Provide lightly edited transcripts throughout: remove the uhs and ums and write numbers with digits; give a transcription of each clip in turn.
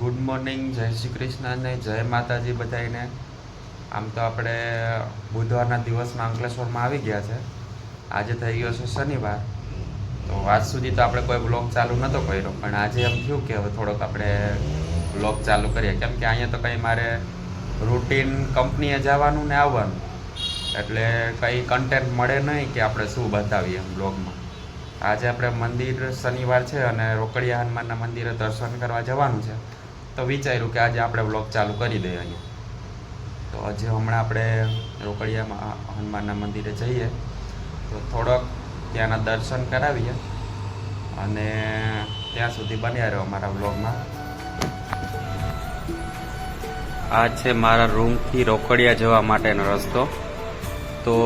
Good morning, જય શ્રી કૃષ્ણ અને જય માતાજી બધાને. આમ તો આપણે બુધવારના દિવસમાં અંકલેશ્વરમાં આવી ગયા છે. આજે થઈ ગયો છે શનિવાર, તો આજ સુધી તો આપણે કોઈ બ્લોગ ચાલુ નહોતો કર્યો, પણ આજે એમ થયું કે હવે થોડોક આપણે બ્લોગ ચાલુ કરીએ, કેમ કે અહીંયા તો કંઈ મારે રૂટીન કંપનીએ જવાનું ને આવવાનું, એટલે કંઈ કન્ટેન્ટ મળે નહીં કે આપણે શું બતાવીએ બ્લોગમાં. આજે આપણે મંદિર શનિવાર છે અને રોકડિયા હનુમાનના મંદિરે દર્શન કરવા જવાનું છે, તો વિચાર્યું કે આજે આપણે બ્લોગ ચાલુ કરી દઈએ અહીંયા. તો હજી હમણાં આપણે રોકડિયા હનુમાનના મંદિરે જઈએ, તો થોડોક ત્યાંના દર્શન કરાવીએ અને ત્યાં સુધી બન્યા રહ્યો અમારા બ્લોગમાં. આ છે મારા રૂમથી રોકડિયા જવા માટેનો રસ્તો. તો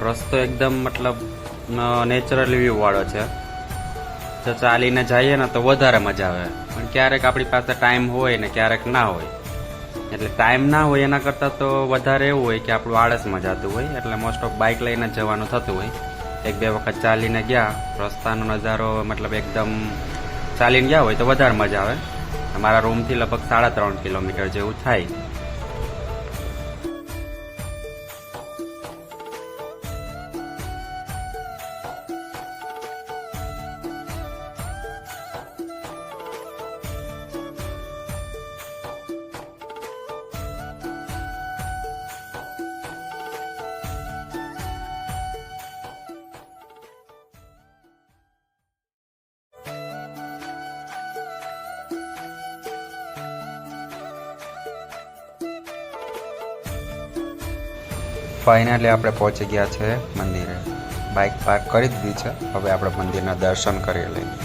રસ્તો એકદમ મતલબ નેચરલ વ્યૂ વાળો છે. જો ચાલીને જઈએ ને તો વધારે મજા આવે, પણ ક્યારેક આપણી પાસે ટાઈમ હોય ને ક્યારેક ના હોય. એટલે ટાઈમ ના હોય એના કરતાં તો વધારે એવું હોય કે આપણું આળસમાં જતું હોય, એટલે મોસ્ટ ઓફ બાઇક લઈને જવાનું થતું હોય. એક બે વખત ચાલીને ગયા, રસ્તાનો નજારો મતલબ એકદમ ચાલીને ગયા હોય તો વધારે મજા આવે. મારા રૂમથી લગભગ 3.5 કિલોમીટર જેવું થાય. ફાઇનલી આપણે પહોંચી ગયા છે મંદિરે. બાઇક પાર્ક કરી દીધી છે, હવે આપણે મંદિરના દર્શન કરી લઈએ.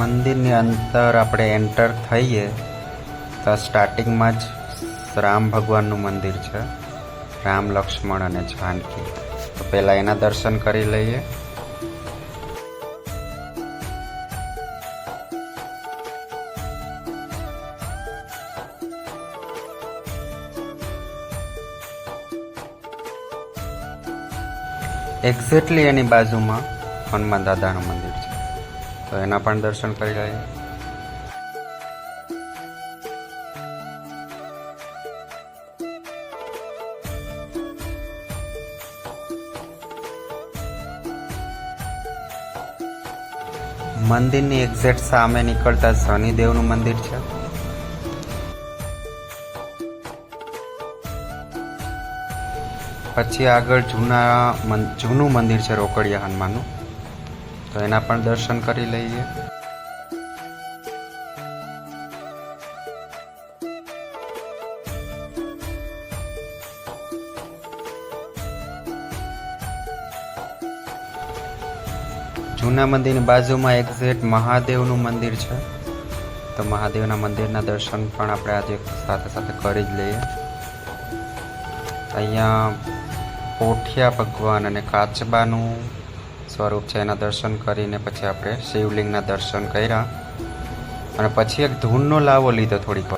મંદિરની અંદર આપણે એન્ટર થઈએ તો સ્ટાર્ટિંગમાં જ રામ ભગવાનનું મંદિર છે, રામ, લક્ષ્મણ અને જાનકી. તો પહેલાં એના દર્શન કરી લઈએ. એક્ઝેક્ટલી એની બાજુમાં હનુમાન દાદાનું મંદિર છે, તો એના પણ દર્શન કરી લઈએ. મંદિરની એક્ઝેક્ટ સામે નીકળતા શનિદેવનું મંદિર છે. પછી આગળ જૂનું મંદિર છે રોકડિયા હનુમાનનું, તો એના પણ દર્શન કરી લઈએ. જૂના મંદિરની બાજુમાં એક્ઝેક્ટ મહાદેવનું મંદિર છે, તો મહાદેવના મંદિરના દર્શન પણ આપણે આજે સાથે સાથે કરી જ લઈએ. અહીંયા પોઠિયા ભગવાન અને કાચબાનું સ્વરૂપ છે, એના દર્શન કરીને પછી આપણે શિવલિંગના દર્શન કર્યા અને પછી એક ધૂનનો લાવો લીધો થોડીક વાર.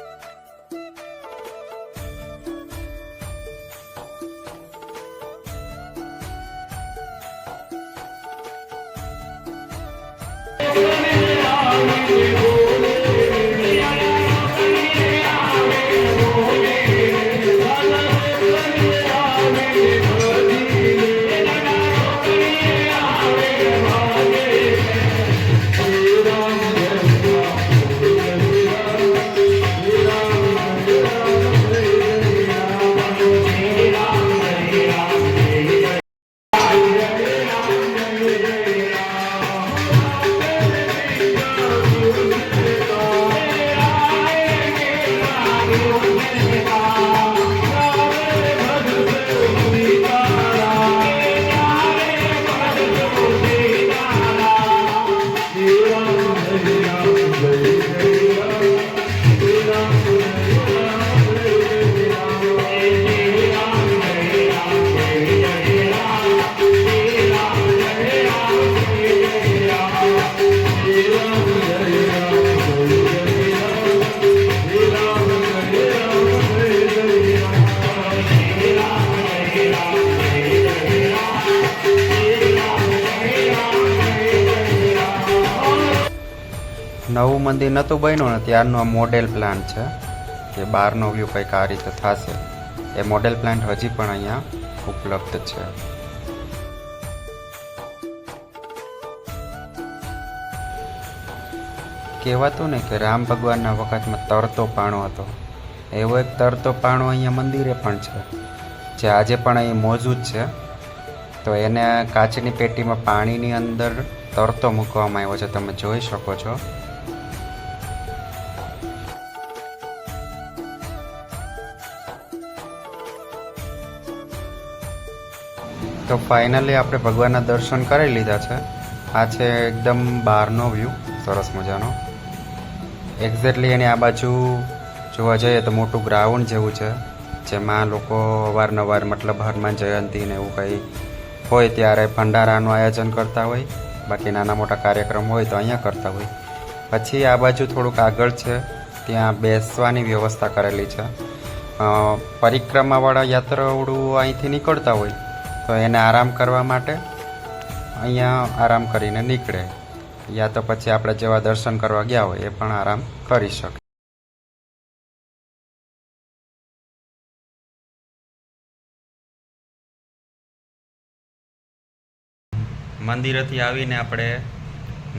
નવું મંદિર નહોતું બન્યું ને ત્યારનું આ મોડેલ પ્લાન છે કે બહારનો વ્યૂ કંઈક આ રીતે થશે. એ મોડેલ પ્લાન્ટ હજી પણ અહીંયા ઉપલબ્ધ છે. કહેવાતું ને કે રામ ભગવાનના વખતમાં તરતો પાણો હતો, એવો એક તરતો પાણો અહીંયા મંદિરે પણ છે, જે આજે પણ અહીં મોજૂદ છે. તો એને કાચની પેટીમાં પાણીની અંદર તરતો મૂકવામાં આવ્યો છે, તમે જોઈ શકો છો. તો ફાઇનલી આપણે ભગવાનના દર્શન કરી લીધા છે. આ છે એકદમ બહારનો વ્યૂ, સરસ મજાનો. એક્ઝેક્ટલી એની આ બાજુ જોવા જઈએ તો મોટું ગ્રાઉન્ડ જેવું છે, જેમાં લોકો અવારનવાર મતલબ હનુમાન જયંતિ ને એવું કંઈ હોય ત્યારે ભંડારાનું આયોજન કરતા હોય, બાકી નાના મોટા કાર્યક્રમ હોય તો અહીંયા કરતા હોય. પછી આ બાજુ થોડુંક આગળ છે, ત્યાં બેસવાની વ્યવસ્થા કરેલી છે. પરિક્રમાવાળા યાત્રાળુ અહીંથી નીકળતા હોય તો એને આરામ કરવા માટે અહીંયા આરામ કરીને નીકળે, યા તો પછી આપણે જેવા દર્શન કરવા ગયા હોય એ પણ આરામ કરી શકે. મંદિરેથી આવીને આપણે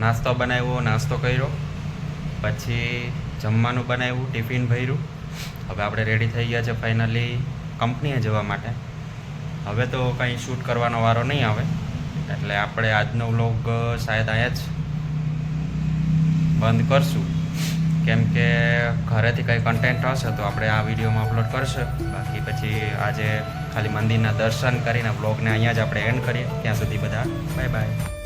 નાસ્તો બનાવ્યો, નાસ્તો કર્યો, પછી જમવાનું બનાવ્યું, ટિફિન ભર્યું. હવે આપણે રેડી થઈ ગયા છે ફાઇનલી કંપનીએ જવા માટે. હવે તો કંઈ શૂટ કરવાનો વારો નહીં આવે, એટલે આપણે આજનો વ્લોગ શાયદ અહીંયા જ બંધ કરશું, કેમ કે ઘરેથી કંઈ કન્ટેન્ટ હશે તો આપણે આ વિડીયોમાં અપલોડ કરશે. બાકી પછી આજે ખાલી મંદિરના દર્શન કરીને વ્લોગને અહીંયા જ આપણે એન્ડ કરીએ. ત્યાં સુધી બધા બાય બાય.